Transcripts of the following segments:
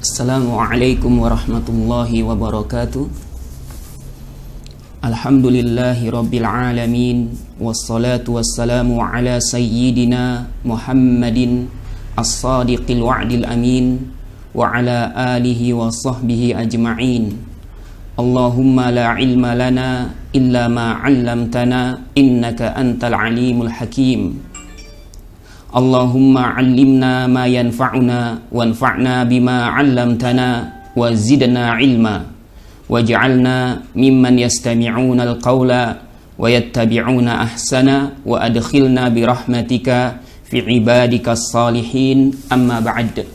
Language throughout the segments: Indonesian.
Assalamualaikum warahmatullahi wabarakatuh. Alhamdulillahi rabbil alamin. Wassalatu wassalamu ala sayyidina Muhammadin as-sadiqil wa'dil amin wa ala alihi wa sahbihi ajma'in. Allahumma la ilma lana illa ma 'allamtana innaka antal alimul hakim. Allahumma 'allimna ma yanfa'una wanfa'na bima 'allamtana wa zidna ilma waj'alna mimman yastami'una al-qawla wa yattabi'una ahsana wa adkhilna bi rahmatika fi ibadikas salihin. Amma ba'd.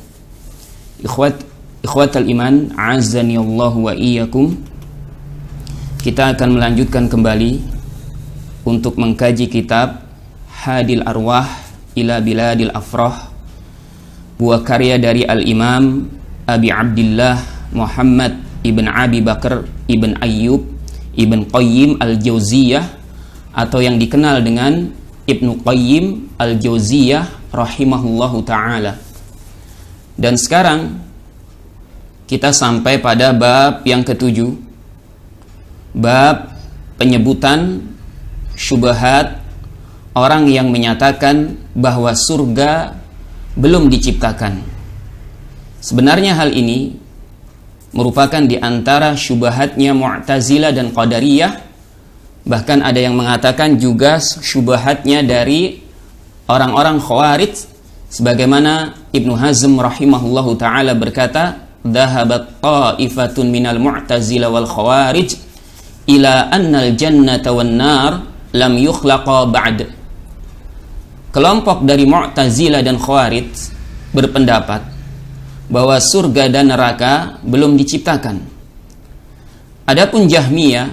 Ikhwatal iman, a'azzani Allah wa iyyakum. Kita akan melanjutkan kembali untuk mengkaji kitab Hadil Arwah ila Biladil Afrah, buah karya dari Al-Imam Abi Abdillah Muhammad Ibn Abi Bakar Ibn Ayyub Ibn Qayyim Al-Jauziyah, atau yang dikenal dengan Ibnu Qayyim Al-Jauziyah rahimahullahu ta'ala. Dan sekarang kita sampai pada bab yang ketujuh, bab penyebutan syubhat orang yang menyatakan bahwa surga belum diciptakan. Sebenarnya hal ini merupakan di antara syubhatnya Mu'tazilah dan Qadariyah. Bahkan ada yang mengatakan juga syubhatnya dari orang-orang Khawarij, sebagaimana Ibnu Hazm rahimahullahu ta'ala berkata, dhahabat ta'ifatun minal Mu'tazilah wal Khawarij ila annal jannata wan nar lam yukhlaqa ba'd. Kelompok dari Mu'tazilah dan Khawarij berpendapat bahwa surga dan neraka belum diciptakan. Adapun Jahmiyah,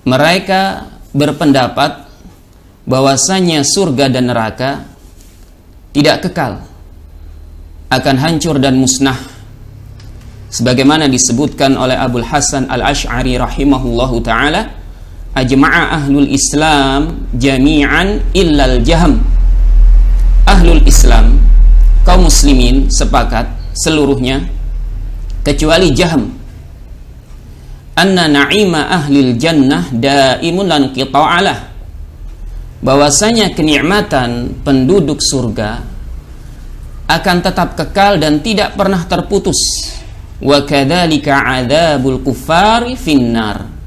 mereka berpendapat bahwasanya surga dan neraka tidak kekal, akan hancur dan musnah, sebagaimana disebutkan oleh Abul Hasan Al-Asy'ari rahimahullahu ta'ala, ajma'a ahlul Islam jami'an illal Jahm. Ahlul Islam, kaum muslimin, sepakat seluruhnya kecuali Jahm, anna na'ima ahlil jannah daimun lan qita'alah, bahwasanya kenikmatan penduduk surga akan tetap kekal dan tidak pernah terputus. Wa kadzalika 'adzabul kuffari finnar.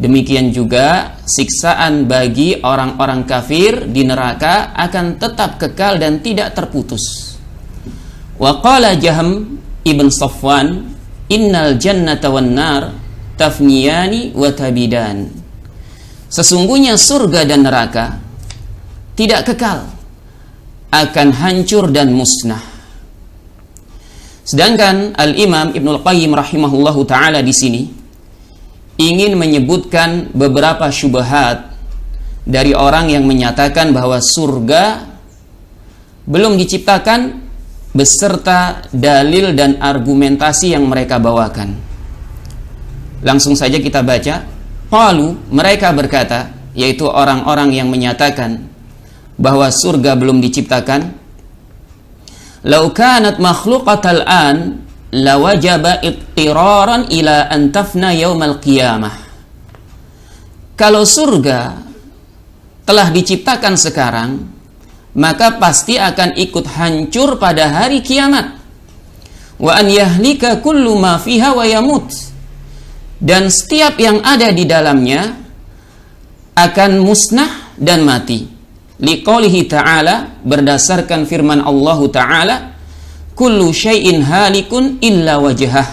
Demikian juga siksaan bagi orang-orang kafir di neraka akan tetap kekal dan tidak terputus. Wa qala Jahm ibn Safwan, innal jannata wan nar tafniyani wa tabidan. Sesungguhnya surga dan neraka tidak kekal, akan hancur dan musnah. Sedangkan Al-Imam Ibnul Qayyim rahimahullahu ta'ala di sini ingin menyebutkan beberapa syubhat dari orang yang menyatakan bahwa surga belum diciptakan, beserta dalil dan argumentasi yang mereka bawakan. Langsung saja kita baca. Qalu, mereka berkata, yaitu orang-orang yang menyatakan bahwa surga belum diciptakan, law kanat makhluqatal an lawajaba ittiraran ila an tafna yaumal qiyamah. Kalau surga telah diciptakan sekarang, maka pasti akan ikut hancur pada hari kiamat. Wa an yahlika kullu ma fiha wa yamut. Dan setiap yang ada di dalamnya akan musnah dan mati. Liqaulihi ta'ala, berdasarkan firman Allah Ta'ala, kullu syai'in halikun illa wajhah.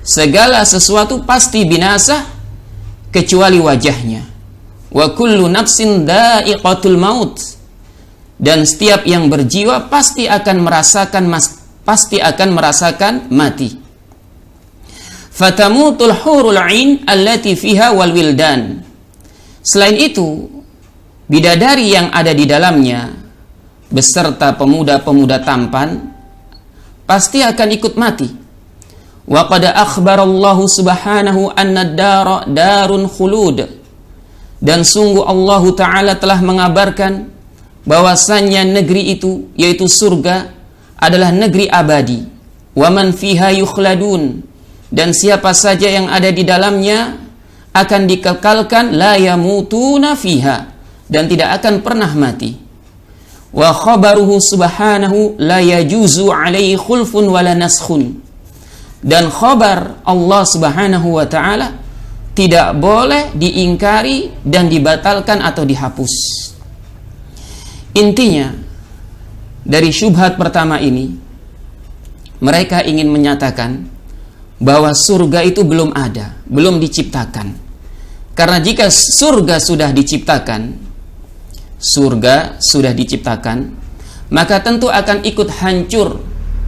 Segala sesuatu pasti binasa kecuali wajahnya. Wa kullu nafsin dha'iqatul maut. Dan setiap yang berjiwa pasti akan merasakan mati. Fatamutul hurul 'ain allati fiha wal wildan. Selain itu, bidadari yang ada di dalamnya beserta pemuda-pemuda tampan pasti akan ikut mati. Wa qad akhbarallahu subhanahu anna ad-dara darun khulud. Dan sungguh Allah Ta'ala telah mengabarkan bahwasannya negeri itu, yaitu surga, adalah negeri abadi, wa man fiha yukhladun, dan siapa saja yang ada di dalamnya akan dikekalkan, la yamutuna fiha, dan tidak akan pernah mati. Wa khabaruhu subhanahu la yajuzu alaihi khulfun wala naskhun, dan khabar Allah subhanahu wa ta'ala tidak boleh diingkari dan dibatalkan atau dihapus. Intinya dari syubhat pertama ini, mereka ingin menyatakan bahwa surga itu belum ada, belum diciptakan. Karena jika surga sudah diciptakan, maka tentu akan ikut hancur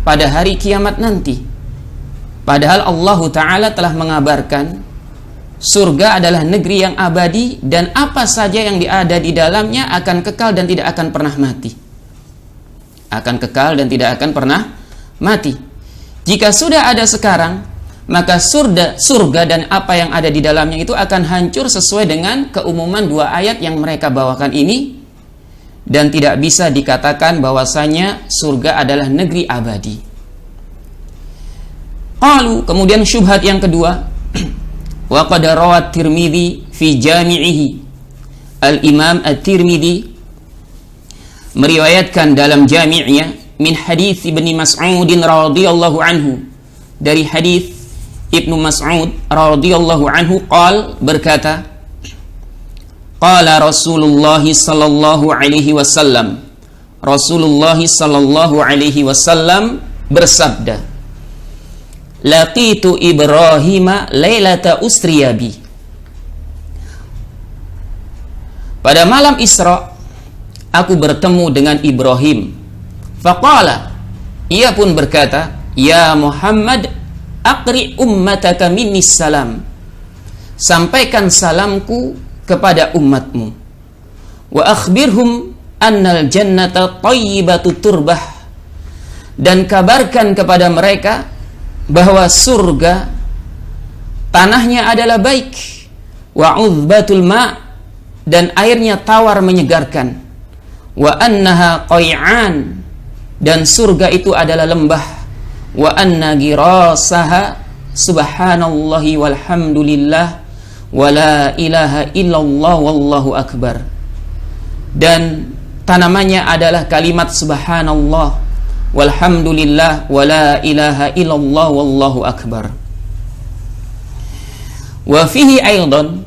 pada hari kiamat nanti. Padahal Allah Ta'ala telah mengabarkan surga adalah negeri yang abadi, dan apa saja yang ada di dalamnya akan kekal dan tidak akan pernah mati. Akan kekal dan tidak akan pernah mati. Jika sudah ada sekarang, maka surga dan apa yang ada di dalamnya itu akan hancur sesuai dengan keumuman dua ayat yang mereka bawakan ini, dan tidak bisa dikatakan bahwasanya surga adalah negeri abadi. Qalu, kemudian syubhat yang kedua, wa qad rawat Tirmidzi fi jami'ihi, Al-Imam At-Tirmidzi meriwayatkan dalam jami'nya min hadits Ibnu Mas'ud radhiyallahu anhu, dari hadits Ibnu Mas'ud radhiyallahu anhu berkata, qala Rasulullah sallallahu alaihi wasallam, Rasulullah sallallahu alaihi wasallam bersabda, laqitu Ibrahima lailata usriyabi, pada malam Isra aku bertemu dengan Ibrahim. Faqala, ia pun berkata, ya Muhammad, aqri ummataka minnis salam, sampaikan salamku kepada umatmu. Wa akhbirhum annal jannata tayyibatu turbah, dan kabarkan kepada mereka bahwa surga tanahnya adalah baik, wa uzbatul ma, dan airnya tawar menyegarkan, wa annaha qay'an, dan surga itu adalah lembah, wa anna girasaha subhanallahi walhamdulillah wa la ilaha illallah wallahu akbar, dan tanamannya adalah kalimat subhanallah walhamdulillah wa la ilaha illallah wallahu akbar. Wa fihi aidan,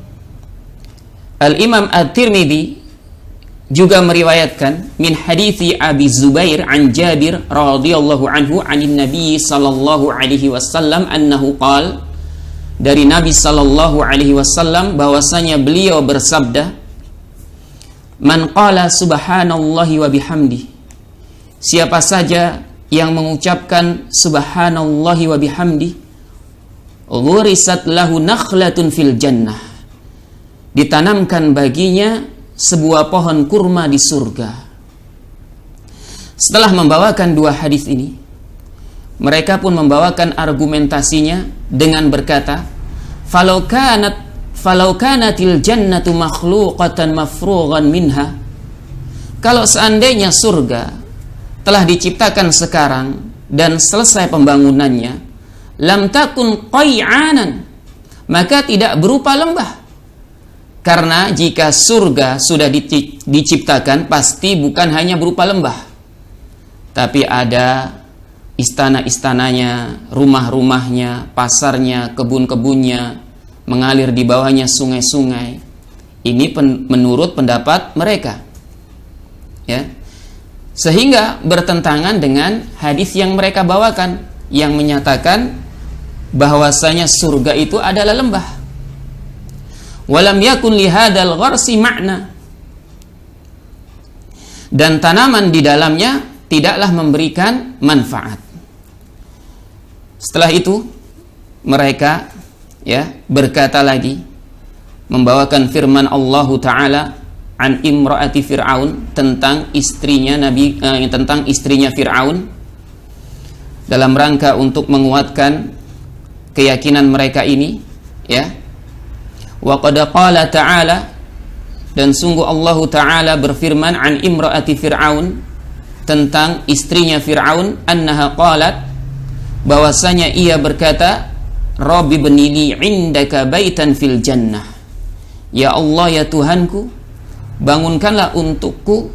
Al-Imam At-Tirmidzi juga meriwayatkan min hadithi Abi Zubair an Jabir radhiyallahu anhu anin Nabi sallallahu alaihi wasallam annahu qala, dari Nabi sallallahu alaihi wasallam bahwasanya beliau bersabda, man qala subhanallahi wa bihamdi, siapa saja yang mengucapkan subhanallahi wa bihamdi, ghurisat lahu nakhlatun fil jannah, ditanamkan baginya sebuah pohon kurma di surga. Setelah membawakan dua hadis ini, mereka pun membawakan argumentasinya dengan berkata, falau kanatil jannatu makhluqatan mafrughan minha, kalau seandainya surga telah diciptakan sekarang dan selesai pembangunannya, lam takun qay'anan, maka tidak berupa lembah. Karena jika surga sudah diciptakan, pasti bukan hanya berupa lembah, tapi ada istana-istananya, rumah-rumahnya, pasarnya, kebun-kebunnya, mengalir di bawahnya sungai-sungai. Ini menurut pendapat mereka, ya. Sehingga bertentangan dengan hadis yang mereka bawakan yang menyatakan bahwasanya surga itu adalah lembah. Walam yakun lihadal gharsi makna, dan tanaman di dalamnya tidaklah memberikan manfaat. Setelah itu mereka berkata lagi, membawakan firman Allah Ta'ala an imraati Fir'aun, tentang istrinya Fir'aun, dalam rangka untuk menguatkan keyakinan mereka ini, ya. Wa qad qala ta'ala, dan sungguh Allah Ta'ala berfirman an imraati Fir'aun, tentang istrinya Fir'aun, annaha qalat, bahwasanya ia berkata, Rabbi bnili indaka baitan fil jannah. Ya Allah, ya Tuhanku, bangunkanlah untukku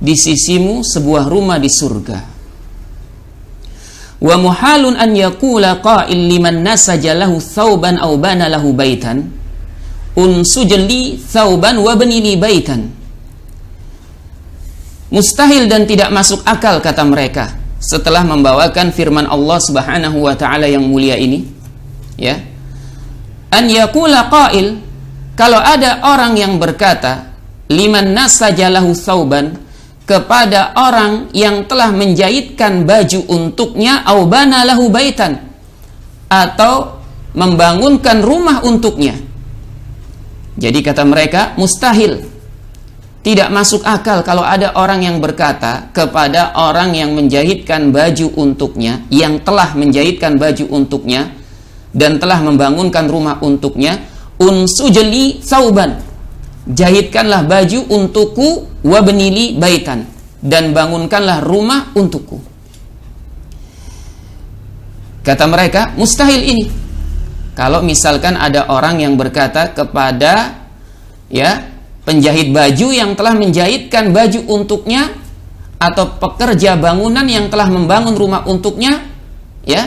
di sisimu sebuah rumah di surga. Wa muhalun an yaqula qa'il liman nasaja lahu thawban aw bana lahu baitan unsujli thawban wa bnili baitan. Mustahil dan tidak masuk akal, kata mereka, setelah membawakan firman Allah Subhanahu wa taala yang mulia ini, ya, an yaqula qa'il, kalau ada orang yang berkata, liman nasaja lahu thawban, kepada orang yang telah menjahitkan baju untuknya, au bana lahu baitan, atau membangunkan rumah untuknya. Jadi kata mereka, mustahil, tidak masuk akal kalau ada orang yang berkata kepada orang yang menjahitkan baju untuknya, yang telah menjahitkan baju untuknya dan telah membangunkan rumah untuknya, unsujli sauban, jahitkanlah baju untukku, wabnili baitan, dan bangunkanlah rumah untukku. Kata mereka, mustahil ini. Kalau misalkan ada orang yang berkata kepada, ya, penjahit baju yang telah menjahitkan baju untuknya, atau pekerja bangunan yang telah membangun rumah untuknya, ya,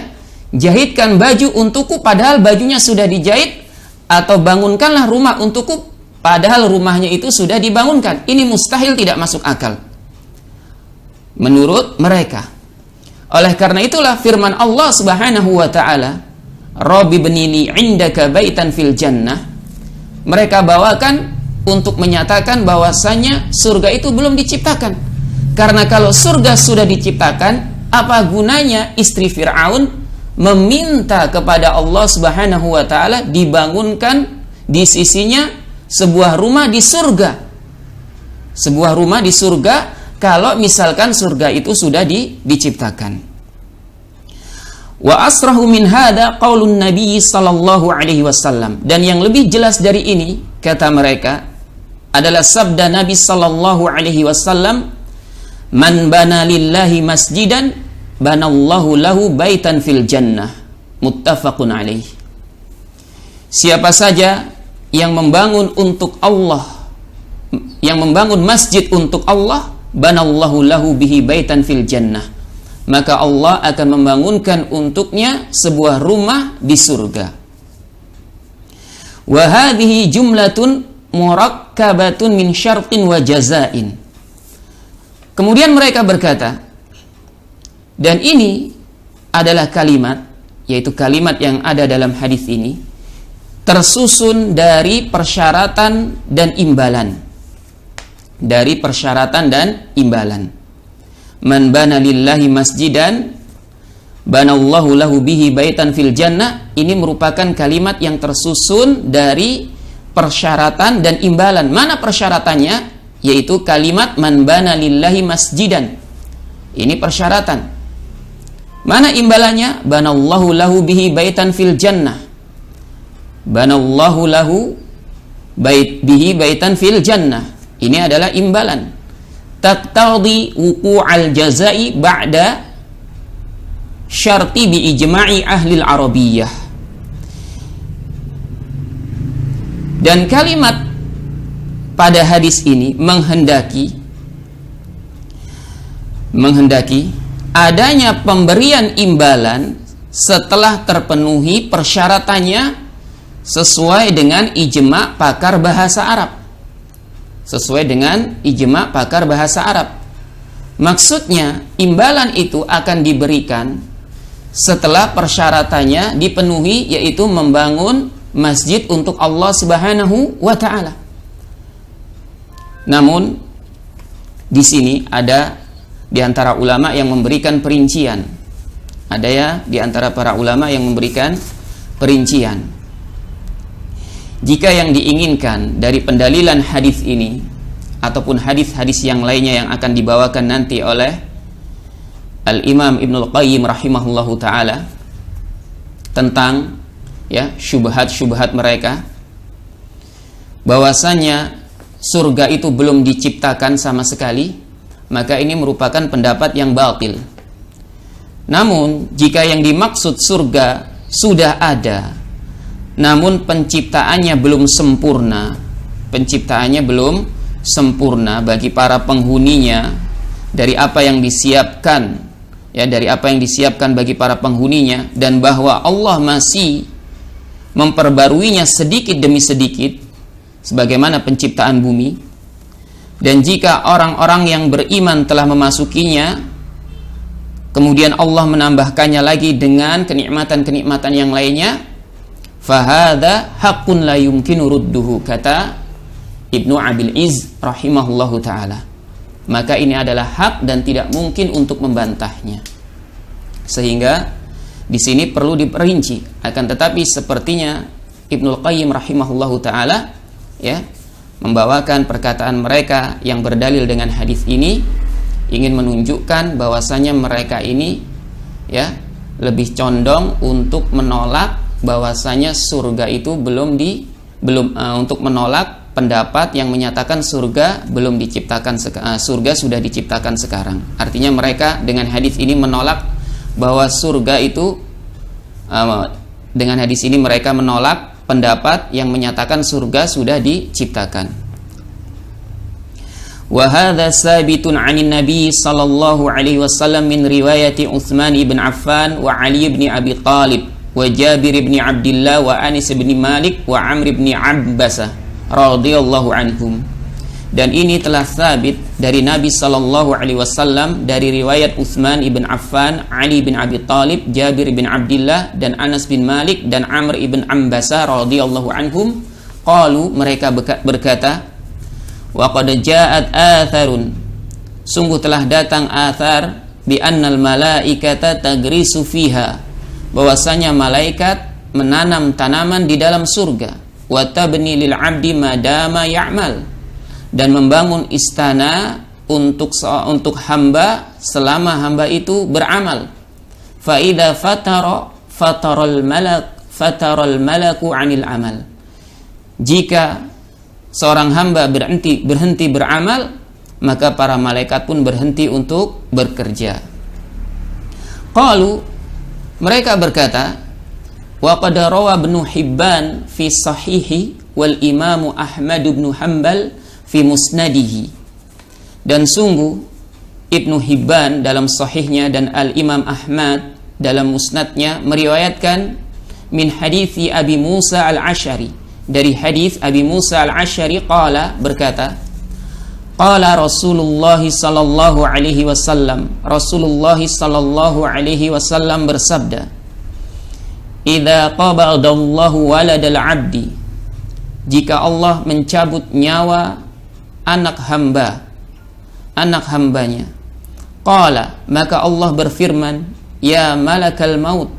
jahitkan baju untukku padahal bajunya sudah dijahit, atau bangunkanlah rumah untukku padahal rumahnya itu sudah dibangunkan. Ini mustahil, tidak masuk akal menurut mereka. Oleh karena itulah firman Allah Subhanahu wa taala, Rabbi bnili indaka baitan fil jannah, mereka bawakan untuk menyatakan bahwasanya surga itu belum diciptakan. Karena kalau surga sudah diciptakan, apa gunanya istri Fir'aun meminta kepada Allah Subhanahu wa taala dibangunkan di sisinya sebuah rumah di surga. Sebuah rumah di surga kalau misalkan surga itu sudah diciptakan. Wa asrahu min hada qaulun Nabi sallallahu alaihi wasallam, dan yang lebih jelas dari ini, kata mereka, adalah sabda Nabi sallallahu alaihi wasallam, man bana lillahi masjidan banallahu lahu baitan fil jannah, muttafaqun alaih. Siapa saja yang membangun untuk Allah, yang membangun masjid untuk Allah, banallahu lahu bihi baitan fil jannah, maka Allah akan membangunkan untuknya sebuah rumah di surga. Wa hadhihi jumlatun murakkabatun min syartin wa jazain. Kemudian mereka berkata, dan ini adalah kalimat, yaitu kalimat yang ada dalam hadis ini, tersusun dari persyaratan dan imbalan. Dari persyaratan dan imbalan. Man bana lillahi masjidan banallahu lahu bihi baitan fil jannah, ini merupakan kalimat yang tersusun dari persyaratan dan imbalan. Mana persyaratannya? Yaitu kalimat man bana lillahi masjidan. Ini persyaratan. Mana imbalannya? Banallahu lahu bihi baitan fil jannah. Banallahu lahu bihi baitan fil jannah. Ini adalah imbalan. Taqtadi wuqu'al jazai ba'da syarti bi ijma'i ahli al-arabiyyah. Dan kalimat pada hadis ini menghendaki adanya pemberian imbalan setelah terpenuhi persyaratannya sesuai dengan ijma' pakar bahasa Arab. Sesuai dengan ijma' pakar bahasa Arab. Maksudnya imbalan itu akan diberikan setelah persyaratannya dipenuhi, yaitu membangun masjid untuk Allah Subhanahu wa taala. Namun di sini ada di antara ulama yang memberikan perincian. Ada ya di antara para ulama yang memberikan perincian. Jika yang diinginkan dari pendalilan hadis ini ataupun hadis-hadis yang lainnya yang akan dibawakan nanti oleh Al-Imam Ibnul Qayyim rahimahullahu taala tentang ya syubhat-syubhat mereka, bahwasanya surga itu belum diciptakan sama sekali, maka ini merupakan pendapat yang batil. Namun jika yang dimaksud surga sudah ada, namun penciptaannya belum sempurna, bagi para penghuninya dari apa yang disiapkan, dari apa yang disiapkan bagi para penghuninya, dan bahwa Allah masih memperbaruinya sedikit demi sedikit sebagaimana penciptaan bumi. Dan jika orang-orang yang beriman telah memasukinya, kemudian Allah menambahkannya lagi dengan kenikmatan-kenikmatan yang lainnya, fahadha haqqun la yumkinu rudduhu, kata Ibnu Abil Izz rahimahullahu ta'ala. Maka ini adalah hak dan tidak mungkin untuk membantahnya. Sehingga di sini perlu diperinci. Akan tetapi sepertinya Ibnul Qayyim rahimahullahu ta'ala membawakan perkataan mereka yang berdalil dengan hadis ini, ingin menunjukkan bahwasanya mereka ini lebih condong untuk menolak bahwasanya surga itu untuk menolak pendapat yang menyatakan surga belum diciptakan, surga sudah diciptakan sekarang. Artinya mereka dengan hadis ini menolak bahwa surga itu, dengan hadis ini mereka menolak pendapat yang menyatakan surga sudah diciptakan. Wa hadza sabitun 'anin nabi sallallahu alaihi wasallam min riwayati Utsman ibn Affan wa Ali ibn Abi Thalib wa Jabir ibn Abdullah wa Anas ibn Malik wa Amr ibn Abbasah radhiyallahu anhum. Dan ini telah sabit dari Nabi sallallahu alaihi wasallam dari riwayat Utsman ibn Affan, Ali bin Abi Thalib, Jabir bin Abdullah dan Anas bin Malik dan Amr ibn Abbasah radhiyallahu anhum. Qalu, mereka berkata, wa qad ja'at atharun, sungguh telah datang athar, bi annal malaikata tagrisu fiha, bahwasanya malaikat menanam tanaman di dalam surga, wa tabni lil 'abdi madama ya'mal, dan membangun istana untuk hamba selama hamba itu beramal. Fa idza fataral malaku 'anil amal, jika seorang hamba berhenti beramal, maka para malaikat pun berhenti untuk bekerja. Qalu, mereka berkata, wa qad rawa Ibnu Hibban fi sahihi wal Imam Ahmad bin Hanbal fi musnadihi, dan sungguh Ibnu Hibban dalam sahihnya dan Al-Imam Ahmad dalam musnadnya meriwayatkan min hadithi Abi Musa al-Asy'ari, dari hadis Abi Musa al-Asy'ari, qala, berkata, qala Rasulullah sallallahu alaihi wasallam, Rasulullah sallallahu alaihi wasallam bersabda, idza qabadallahu waladal 'abdi, jika Allah mencabut nyawa anak hambanya, qala, maka Allah berfirman, ya malakal maut,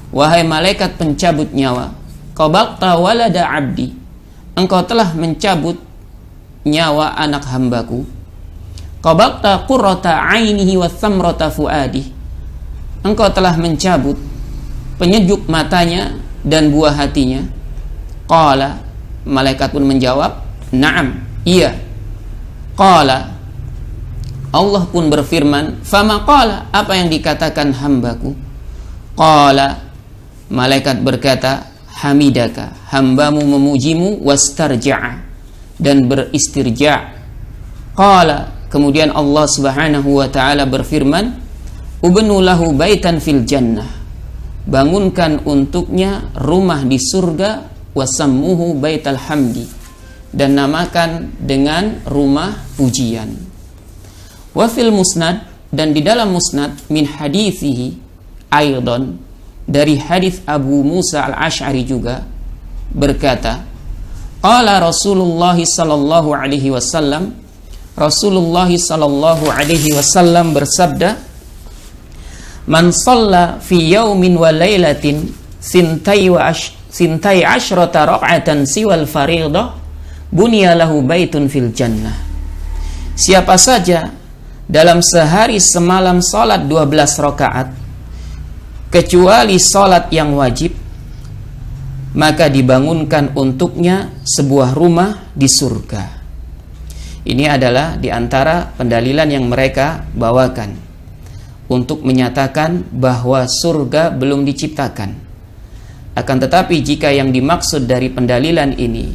wahai malaikat pencabut nyawa, qabaqta walada 'abdi, engkau telah mencabut nyawa anak hambaku. Qabaqta qurrata 'ainihi wa thamrata fuadi, engkau telah mencabut penyejuk matanya dan buah hatinya. Qala, malaikat pun menjawab, na'am, iya. Qala, Allah pun berfirman, fama qala, apa yang dikatakan hambaku? Qala, malaikat berkata, hamidaka, hambamu memujimu, wastarja'a, dan beristirja'. Qala, kemudian Allah subhanahu wa ta'ala berfirman, ubnu lahu baitan fil jannah, bangunkan untuknya rumah di surga, wasammuhu baital hamdi, dan namakan dengan rumah pujian. Wa fil musnad, dan di dalam musnad, min hadithihi aidan, dari hadis Abu Musa al-Asy'ari juga, berkata, qala Rasulullah sallallahu alaihi wasallam, Rasulullah sallallahu alaihi wasallam bersabda, man shalla fi yaumin wa lailatin sintai asyrata raq'atan siwal fariidah bunya lahu baitun fil jannah. Siapa saja dalam sehari semalam salat 12 rakaat kecuali salat yang wajib, maka dibangunkan untuknya sebuah rumah di surga. Ini adalah di antara pendalilan yang mereka bawakan untuk menyatakan bahwa surga belum diciptakan. Akan tetapi jika yang dimaksud dari pendalilan ini,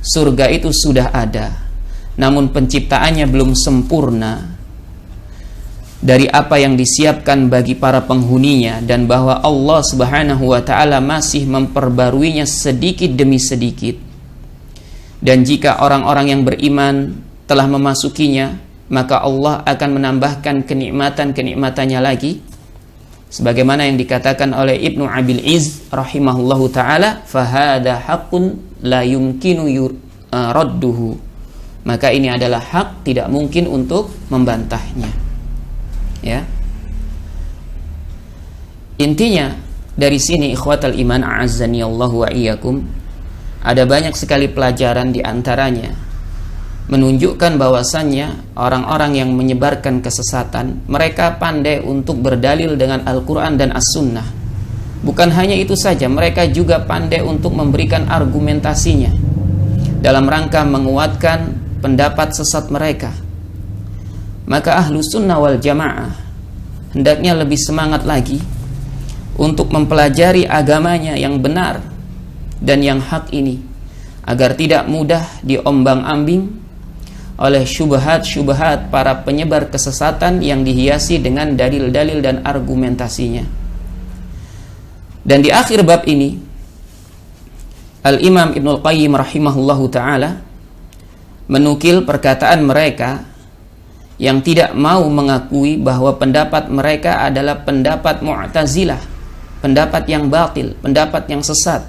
surga itu sudah ada, namun penciptaannya belum sempurna dari apa yang disiapkan bagi para penghuninya, dan bahwa Allah Subhanahu wa ta'ala masih memperbaruinya sedikit demi sedikit. Dan jika orang-orang yang beriman telah memasukinya, maka Allah akan menambahkan kenikmatan-kenikmatannya lagi, sebagaimana yang dikatakan oleh Ibnu Abil Izz rahimahullahu ta'ala, fahada haqqun la yumkinu radduhu, maka ini adalah hak, tidak mungkin untuk membantahnya. Ya, intinya dari sini ikhwatal iman a'azzani Allahu wa iyyakum, ada banyak sekali pelajaran, di antaranya menunjukkan bahwasannya orang-orang yang menyebarkan kesesatan, mereka pandai untuk berdalil dengan Al-Quran dan As-Sunnah. Bukan hanya itu saja, mereka juga pandai untuk memberikan argumentasinya dalam rangka menguatkan pendapat sesat mereka. Maka ahlu sunnah wal jamaah hendaknya lebih semangat lagi untuk mempelajari agamanya yang benar dan yang hak ini, agar tidak mudah diombang-ambing oleh syubhat-syubhat para penyebar kesesatan yang dihiasi dengan dalil-dalil dan argumentasinya. Dan di akhir bab ini, Al-Imam Ibnul Qayyim rahimahullahu ta'ala menukil perkataan mereka yang tidak mau mengakui bahwa pendapat mereka adalah pendapat Mu'tazilah, pendapat yang batil, pendapat yang sesat,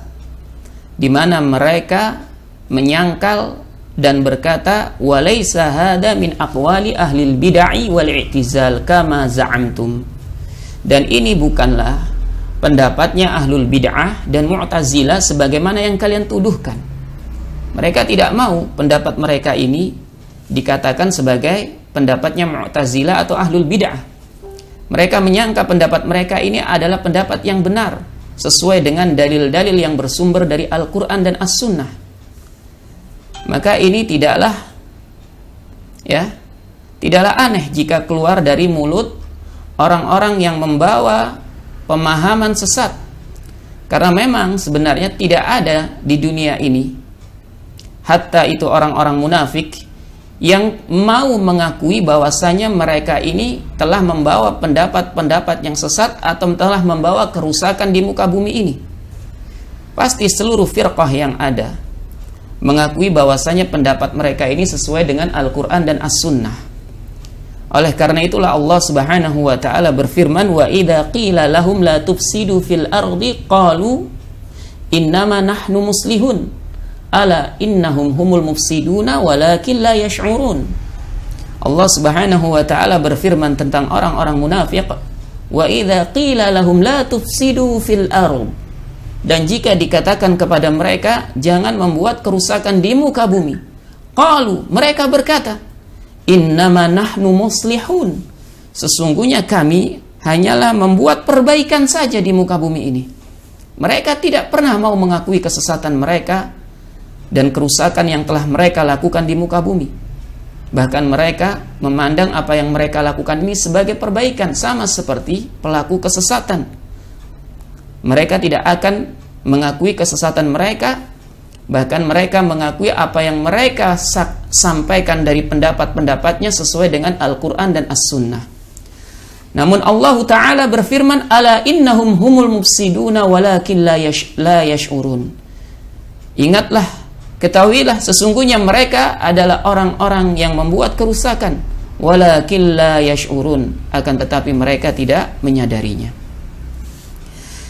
di mana mereka menyangkal dan berkata, walaysa hada min aqwali ahlil bid'ah wal i'tizal kama za'amtum, dan ini bukanlah pendapatnya ahlul bid'ah dan Mu'tazilah sebagaimana yang kalian tuduhkan. Mereka tidak mau pendapat mereka ini dikatakan sebagai pendapatnya Mu'tazilah atau ahlul bid'ah. Mereka menyangka pendapat mereka ini adalah pendapat yang benar, sesuai dengan dalil-dalil yang bersumber dari Al-Quran dan As-Sunnah. Maka ini tidaklah aneh jika keluar dari mulut orang-orang yang membawa pemahaman sesat, karena memang sebenarnya tidak ada di dunia ini, hatta itu orang-orang munafik, yang mau mengakui bahwasanya mereka ini telah membawa pendapat-pendapat yang sesat atau telah membawa kerusakan di muka bumi ini. Pasti seluruh firqah yang ada mengakui bahwasanya pendapat mereka ini sesuai dengan Al-Quran dan As-Sunnah. Oleh karena itulah Allah Subhanahu wa ta'ala berfirman, wa idza qila lahum la tufsidu fil ardi qalu innama nahnu muslihun ala innahum humul mufsiduna walakin la yash'urun. Allah Subhanahu wa ta'ala berfirman tentang orang-orang munafik, wa idza qila lahum la tufsidu fil ardh, dan jika dikatakan kepada mereka jangan membuat kerusakan di muka bumi, qalu, mereka berkata, innama nahnu muslihun, sesungguhnya kami hanyalah membuat perbaikan saja di muka bumi ini. Mereka tidak pernah mau mengakui kesesatan mereka dan kerusakan yang telah mereka lakukan di muka bumi. Bahkan mereka memandang apa yang mereka lakukan ini sebagai perbaikan, sama seperti pelaku kesesatan. Mereka tidak akan mengakui kesesatan mereka, bahkan mereka mengakui apa yang mereka sampaikan dari pendapat-pendapatnya sesuai dengan Al-Quran dan As-Sunnah. Namun Allah Ta'ala berfirman, ala innahum humul mufsiduna walakin la yash'urun. Ingatlah, ketahuilah, sesungguhnya mereka adalah orang-orang yang membuat kerusakan, walakin la yash'urun, akan tetapi mereka tidak menyadarinya.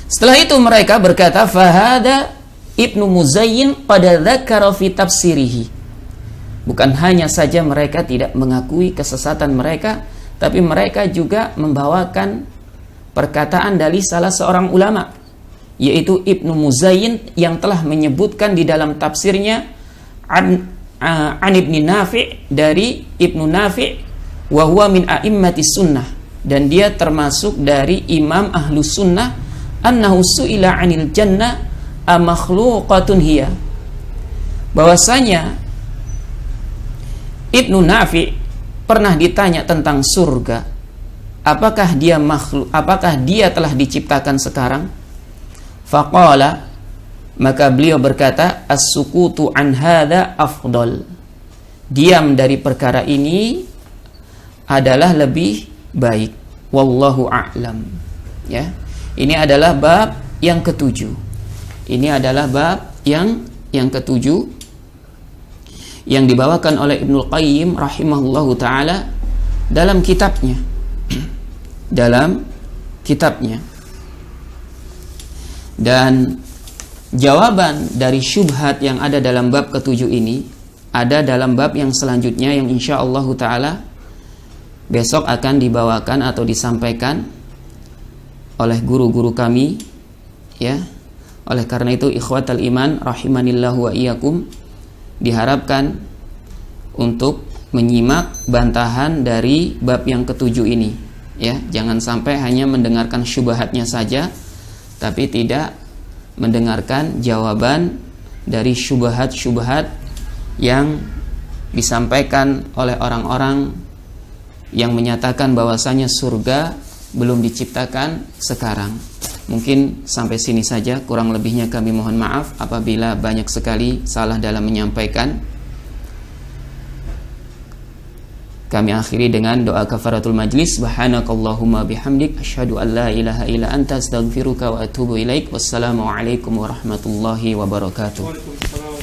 Setelah itu mereka berkata, fahada Ibnu Muzayyin qad dzakara fi tafsirihi. Bukan hanya saja mereka tidak mengakui kesesatan mereka, tapi mereka juga membawakan perkataan dari salah seorang ulama, yaitu Ibnu Muzayyin, yang telah menyebutkan di dalam tafsirnya an Ibnu Nafi', dari Ibnu Nafi', wa huwa min a'immatis sunnah, dan dia termasuk dari imam ahlu sunnah, annahu su'ila 'anil jannah amakhluqatun hiya, bahwasanya Ibnu Nafi pernah ditanya tentang surga, apakah dia makhluk, apakah dia telah diciptakan sekarang? Faqala, maka beliau berkata, as-sukutu an hadza afdal. Diam dari perkara ini adalah lebih baik. Wallahu a'lam. Ya. Ini adalah bab yang ketujuh. Ini adalah bab yang ketujuh yang dibawakan oleh Ibnu Qayyim rahimahullahu taala dalam kitabnya. Dalam kitabnya. Dan jawaban dari syubhat yang ada dalam bab ketujuh ini ada dalam bab yang selanjutnya yang insyaallah taala besok akan dibawakan atau disampaikan oleh guru-guru kami, ya. Oleh karena itu ikhwatal iman rahimanillahu wa iyyakum, diharapkan untuk menyimak bantahan dari bab yang ketujuh ini, ya. Jangan sampai hanya mendengarkan syubhatnya saja tapi tidak mendengarkan jawaban dari syubhat-syubhat yang disampaikan oleh orang-orang yang menyatakan bahwasanya surga belum diciptakan sekarang. Mungkin sampai sini saja, kurang lebihnya kami mohon maaf apabila banyak sekali salah dalam menyampaikan. Kami akhiri dengan doa kafaratul majlis. Subhanakallahumma bihamdik, asyhadu an la ilaha illa anta, astaghfiruka wa atubu ilaik. Wassalamualaikum warahmatullahi wabarakatuh.